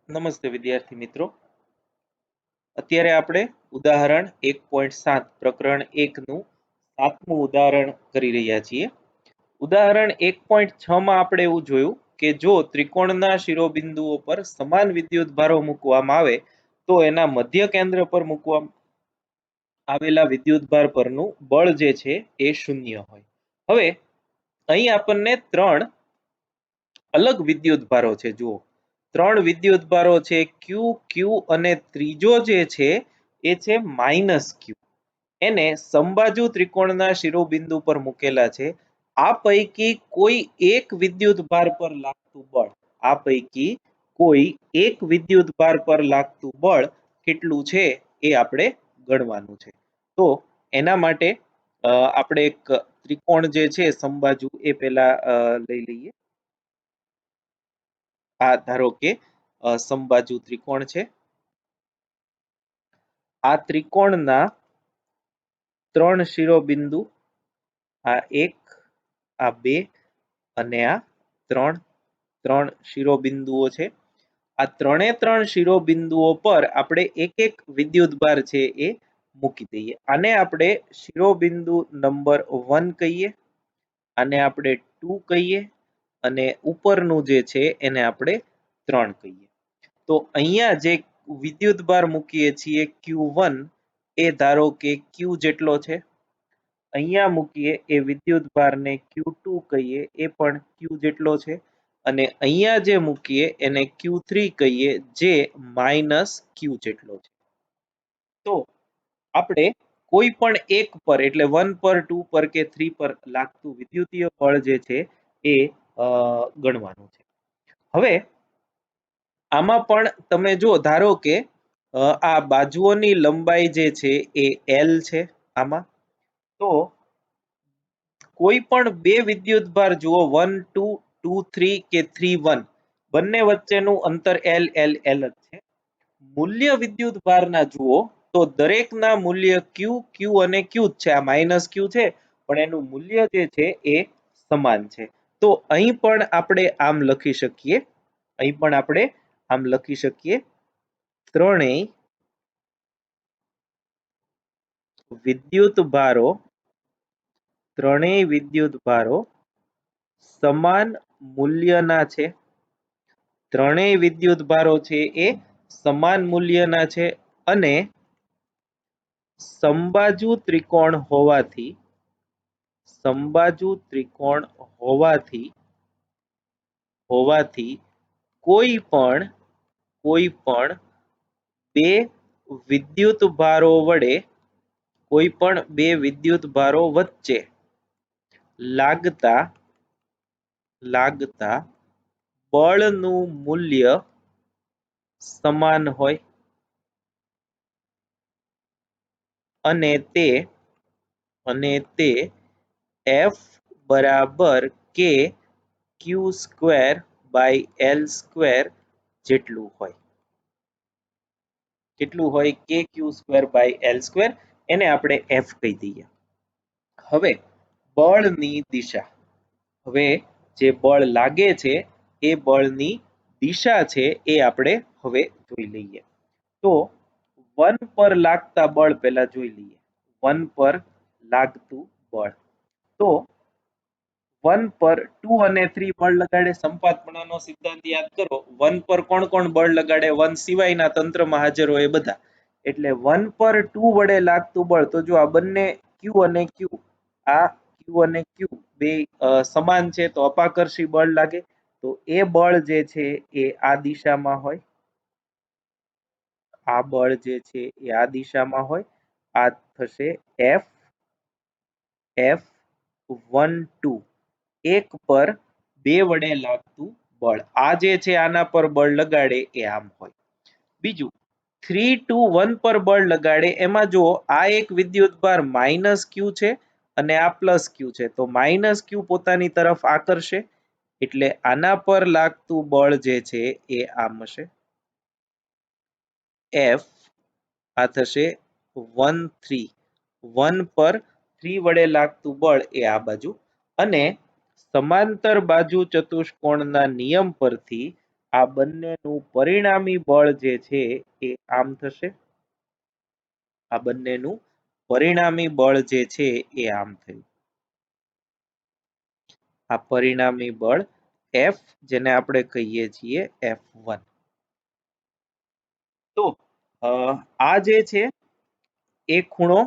નમસ્તે વિદ્યાર્થી મિત્રો, અત્યારે આપણે ઉદાહરણ 1.7 પ્રકરણ 1 નું 7મું ઉદાહરણ કરી રહ્યા છીએ. ઉદાહરણ 1.6 માં આપણે એવું જોયું કે જો ત્રિકોણના શિરોબિંદુઓ પર સમાન વિદ્યુત ભારો મૂકવામાં આવે તો એના મધ્ય કેન્દ્ર પર મૂકવામાં આવેલા વિદ્યુત ભાર પરનું બળ જે છે એ શૂન્ય હોય. હવે અહીં આપણને ત્રણ અલગ વિદ્યુત ભારો છે. જુઓ, ત્રણ વિદ્યુત ભારો છે ક્યુ, ક્યુ અને ત્રીજો જે છે એ છે માઇનસ ક્યુ. એને સમબાજુ ત્રિકોણના શિરોબિંદુ પર મૂકેલા છે. આ પૈકી કોઈ એક વિદ્યુત ભાર પર લાગતું બળ, આ પૈકી કોઈ એક વિદ્યુત ભાર પર લાગતું બળ કેટલું છે એ આપણે ગણવાનું છે. તો એના માટે આપણે એક ત્રિકોણ જે છે સમબાજુ એ પહેલા લઈ લઈએ. આ ધારો કે સમબાજુ ત્રિકોણ છે. આ ત્રિકોણના ત્રણ શિરોબિંદુ, આ એક, આ બે અને આ ત્રણ શિરોબિંદુઓ છે. આ ત્રણ શિરોબિંદુઓ પર આપણે એક એક વિદ્યુતભાર છે એ મૂકી દઈએ. આને આપણે શિરોબિંદુ નંબર 1 કહીએ, આને આપણે 2 કહીએ અને ઉપરનું જે છે એને આપણે 3 કહીએ. તો અહીંયા જે વિદ્યુતભાર મૂકીએ છીએ Q1 એ ધારો કે Q જેટલો છે. અહીંયા મૂકીએ એ વિદ્યુતભારને Q2 કહીએ, એ પણ Q જેટલો છે. અને અહીંયા જે મૂકીએ એને Q3 કહીએ, જે માઇનસ Q જેટલો છે. તો આપણે કોઈ પણ એક પર એટલે 1 પર, 2 પર કે 3 પર લાગતું વિદ્યુતીય બળ જે છે એ ગણવાનું છે. હવે આમાં પણ તમે જો ધારો કે આ બાજુઓની લંબાઈ જે છે એ L છે. આમાં તો કોઈ પણ બે વિદ્યુતભાર જુઓ 1 2 2 3 કે 3 1, બંને વચ્ચેનું અંતર L L L જ છે. મૂલ્ય વિદ્યુતભારના જુઓ તો દરેકના મૂલ્ય Q Q અને Q જ છે. આ માઇનસ Q છે પણ એનું મૂલ્ય જે છે એ સમાન છે. તો અહીં પણ આપણે આમ લખી શકીએ, અહીં પણ આપણે આમ લખી શકીએ, ત્રણેય વિદ્યુતભારો સમાન મૂલ્યના છે. ત્રણેય વિદ્યુતભારો છે એ સમાન મૂલ્યના છે અને સમબાજુ ત્રિકોણ હોવાથી કોઈ પણ બે વિદ્યુતભારો વચ્ચે લાગતા બળનું મૂલ્ય સમાન હોય અને તે F બરાબર K Q² L² જેટલું હોય. કેટલું હોય? K Q² L², એને આપણે F કહી દઈએ. હવે બળની દિશા, હવે જે બળ લાગે છે એ બળની દિશા છે એ આપણે હવે જોઈ લઈએ. તો 1 પર લાગતા બળ પહેલા જોઈ લઈએ. 1 પર લાગતું બળ, તો 1 પર 2 અને 3 બળ લગાડે. સંપાતપણાનો સિદ્ધાંત યાદ કરો. 1 પર કોણ કોણ બળ લગાડે? 1 સિવાયના તંત્રમાં હાજર હોય એ બધા. એટલે 1 પર 2 વડે લાગતું બળ, તો જો આ બંને Q અને Q, આ Q અને Q બે સમાન છે તો અપાકર્ષી બળ લાગે. તો એ બળ જે છે એ આ દિશામાં હોય, આ બળ જે છે એ આ દિશામાં હોય. આ થશે F1 2, એક પર બે વડે લાગતું બળ. આ જે છે આના પર બળ લગાડે એ આમ હોય. બીજું 3 2 1 પર બળ લગાડે, એમાં જો આ એક વિદ્યુતભાર માઇનસ Q છે અને આ પ્લસ Q છે, તો માઇનસ Q પોતાની તરફ આકર્ષે એટલે આના પર લાગતું બળ જે છે એ આમ હશે. F આ થશે 1 3, 1 પર 3 વડે લાગતું બળ એ આ બાજુ. અને સમાંતર બાજુ ચતુષ્કોણના નિયમ પરથી આ બંનેનું પરિણામી બળ જે છે એ આમ થશે, આ બંનેનું પરિણામી બળ જે છે એ આમ થયું, આ પરિણામી બળ F જેને આપણે કહીએ છીએ F1. તો આ જે છે એ ખૂણો,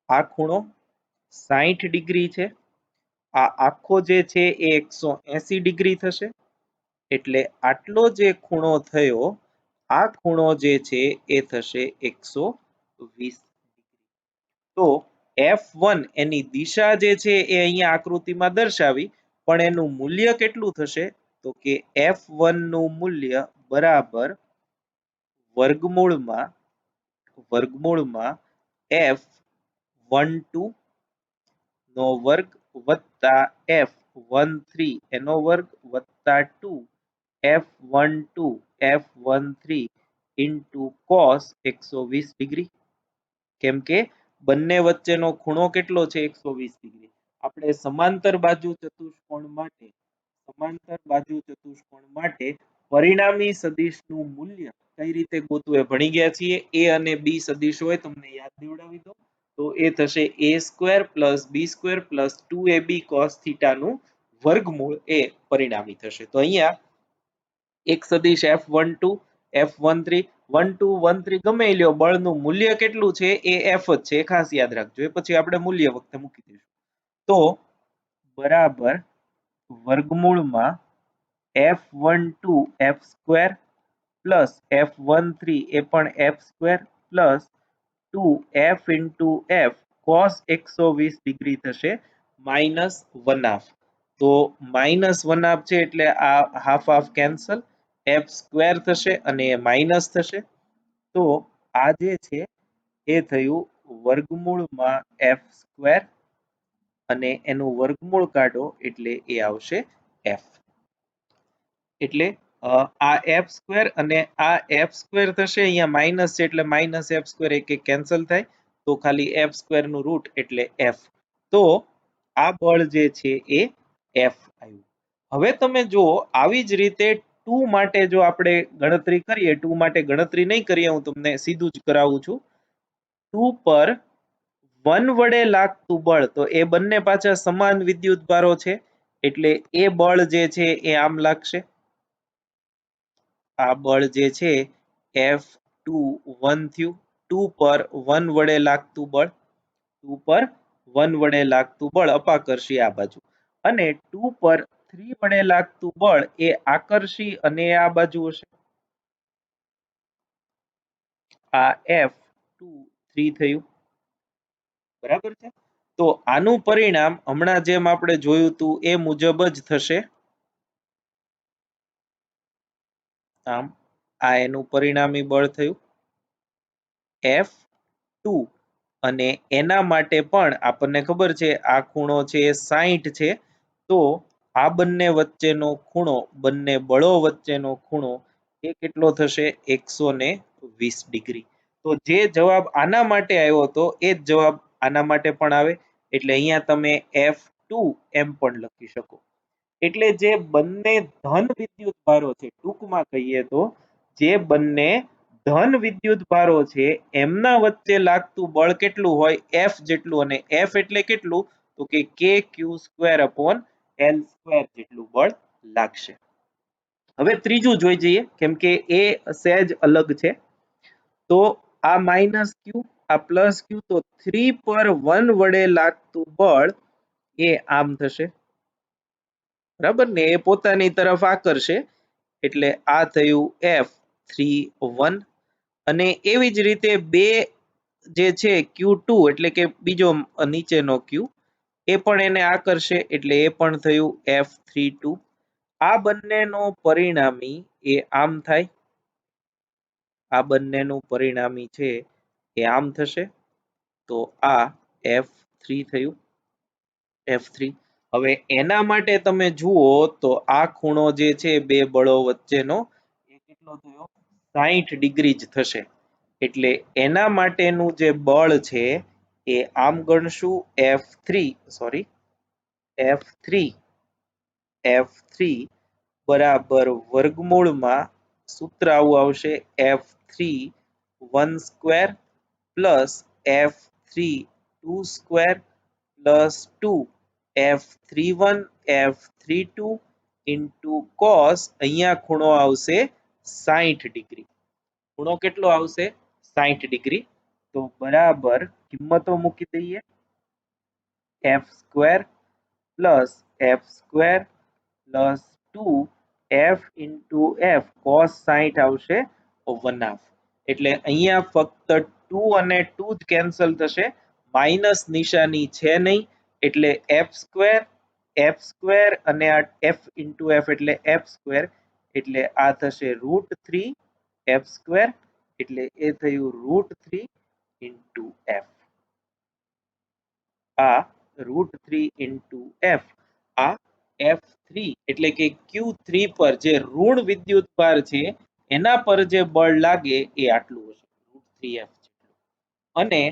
આ ખૂણો 60 ડિગ્રી છે, આ આખો જે છે એ 180 ડિગ્રી થશે, એટલે આટલો જે ખૂણો થયો, આ ખૂણો જે છે એ થશે 120. તો F1 એની દિશા જે છે એ અહીંયા આકૃતિમાં દર્શાવી, પણ એનું મૂલ્ય કેટલું થશે તો કે F1 નું મૂલ્ય બરાબર વર્ગમૂળમાં F12 નો વર્ગ વત્તા F13 એનો વર્ગ વત્તા 2 F12 F13 into cos 120 degree. કેમ કે બંને વચ્ચેનો ખૂણો કેટલો છે 120 ડિગ્રી. આપણે સમાંતર બાજુ ચતુષ્કોણ માટે પરિણામી સદિશનું મૂલ્ય કઈ રીતે ગોતવું એ ભણી ગયા છીએ. a અને b સદિશ હોય તમને યાદ દેવડાવી દો, તો એ થશે a square plus b square plus 2ab cos theta નું વર્ગમૂળ એ પરિણામી થશે. તો અહીંયા એક સદિશ F12 F13 12 13 ગમે લ્યો, બળનું મૂલ્ય કેટલું છે એ F જ છે, ખાસ યાદ રાખજો, એ પછી આપણે મૂલ્ય વખતે મૂકી દઈશું. તો બરાબર વર્ગમૂળમાં F12 F square plus F13 એ પણ F square plus 2F into F cos 120 degree થશે માઇનસ 1/2. તો માઇનસ 1/2 છે એટલે આ half half cancel, F square થશે અને માઇનસ થશે. તો આ જે છે એ થયું વર્ગમૂળમાં F સ્ક્વેર અને એનું વર્ગમૂળ કાઢો એટલે એ આવશે F. એટલે આ F સ્ક્વેર અને આ F સ્ક્વેર થશે, અહીંયા માઇનસ છે એટલે માઇનસ F સ્ક્વેર એક એક કેન્સલ થાય, તો ખાલી F સ્ક્વેર નું રૂટ એટલે F. તો આ બળ જે છે એ F આવ્યું. હવે તમે જુઓ આવી જ રીતે 2 માટે જો આપણે ગણતરી કરીએ, 2 માટે ગણતરી નહીં કરીએ, હું તમને સીધું જ કરાવું છું. 2 પર 1 વડે લાગતું બળ, તો એ બંને પાછા સમાન વિદ્યુતભારો છે એટલે એ બળ જે છે એ આમ લાગશે. આ બળ જે છે F21 થયું, 2 પર 1 વડે લાગતું બળ, 2 પર 1 વડે લાગતું બળ અપાકર્ષી આ બાજુ, અને 2 પર 3 વડે લાગતું બળ એ આકર્ષી અને આ બાજુ હશે. આ F23 થયું, બરાબર છે. તો આનું પરિણામ હમણાં જેમ આપણે જોયું હતું એ મુજબ જ થશે. આમ આ એનું પરિણામી બળ થયું F2, અને એના માટે પણ આપણને ખબર છે આ ખૂણો છે એ 60 છે, તો આ બંને વચ્ચેનો ખૂણો, બંને બળો વચ્ચેનો ખૂણો એ કેટલો થશે 120 ડિગ્રી. તો જે જવાબ આના માટે આવ્યો હતો એ જ જવાબ આના માટે પણ આવે, એટલે અહીંયા તમે F2 એમ પણ લખી શકો. એટલે જે બંને ધન વિદ્યુત ભારો છે, ટૂંકમાં કહીએ તો જે બંને ધન વિદ્યુત ભારો છે એમના વચ્ચે લાગતું બળ કેટલું હોય, F જેટલું, અને F એટલે કેટલું તો કે kq²/L² જેટલું બળ લાગશે. હવે ત્રીજું જોઈ જઈએ, કેમ કે એ સહેજ અલગ છે. તો આ માઇનસ ક્યુ, આ પ્લસ ક્યુ, તો 3 પર 1 વડે લાગતું બળ એ આમ થશે, બરાબર ને, એ પોતાની તરફ આકર્ષે એટલે આ થયું F31. અને એવી જ રીતે બે જે છે Q2 એટલે કે બીજો નીચેનો Q, એ પણ એને આકર્ષે એટલે એ પણ થયું F32. આ બંનેનો પરિણામી એ આમ થાય, આ બંનેનું પરિણામી છે એ આમ થશે, તો આ F3 થયું, F3. હવે એના માટે તમે જુઓ તો આ ખૂણો જે છે બે બળો વચ્ચેનો એ કેટલો થયો 60 ડિગ્રી જ થશે, એટલે એના માટેનું જે બળ છે એ આમ ગણશું F3 F3 બરાબર વર્ગમૂળમાં સૂત્ર આવું આવશે F3 1 square plus F3 2 square plus 2 F31 F32 into cos અહીંયા ખૂણો આવશે 60 ડિગ્રી. ખૂણો કેટલો આવશે 60 ડિગ્રી. તો બરાબર કિંમતો મૂકી દઈએ f square plus f square plus 2f into f cos 60 આવશે 1/2. એટલે અહીંયા ફક્ત 2 અને 2 જ કેન્સલ થશે, માઇનસ નિશાની છે નહીં, એટલે f સ્ક્વેર અને આ f ઇન્ટુ f એટલે f સ્ક્વેર, એટલે આ થશે √3 f સ્ક્વેર, એટલે એ થયું √3 ઇન્ટુ f. આ √3 ઇન્ટુ f. આ F3 એટલે કે Q3 પર જે ઋણ વિદ્યુત ભાર છે એના પર જે બળ લાગે એ આટલું હશે √3f જેટલું. અને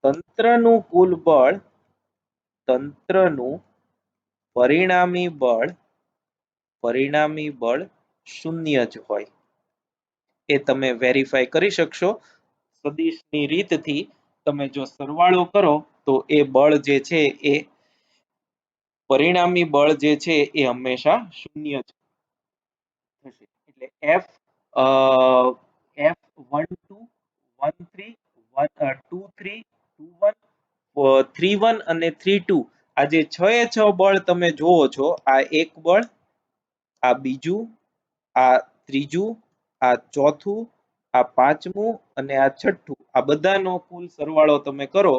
તંત્રનું કુલ બળ, તંત્રનું પરિણામી બળ શૂન્ય જ હોય. એ તમે વેરીફાઈ કરી શકશો સદિશની રીતથી. તમે જો સરવાળો કરો તો એ બળ જે છે એ પરિણામી બળ જે છે એ હંમેશા શૂન્ય જ થશે. એટલે F12 13 23 21 31 અને 32 આ જે 6 એ 6 બળ તમે જોવો છો, આ એક બળ, આ બીજું, આ ત્રીજું, આ ચોથું, આ પાંચમું અને આ છઠ્ઠું, આ બધાનો કુલ સરવાળો તમે કરો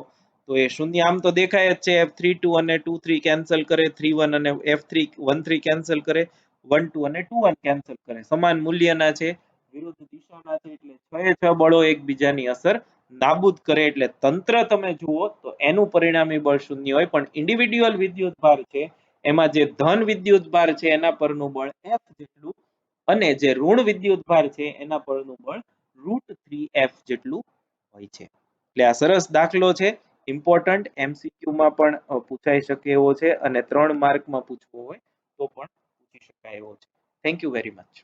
તો એ શૂન્ય આમ તો દેખાય જ છે. F32 અને 23 કેન્સલ કરે, 31 અને F13 કેન્સલ કરે, 12 અને 21 કેન્સલ કરે, સમાન મૂલ્યના છે, વિરુદ્ધ દિશાના છે, એટલે 6 એ 6 બળો એકબીજાની અસર નાબૂદ કરે. એટલે તંત્ર તમે જુઓ તો એનું પરિણામી બળ શૂન્ય હોય, પણ ઇન્ડિવિડ્યુઅલ વિદ્યુત ભાર છે એમાં જે ધન વિદ્યુત ભાર છે એના પરનું બળ F જેટલું અને જે ઋણ વિદ્યુત ભાર છે એના પરનું બળ √3f જેટલું હોય છે. એટલે આ સરસ દાખલો છે, ઇમ્પોર્ટન્ટ, MCQ માં પણ પૂછાઈ શકે એવો છે અને 3 માર્કમાં પૂછવો હોય તો પણ પૂછી શકાય એવો છે. Thank you very much.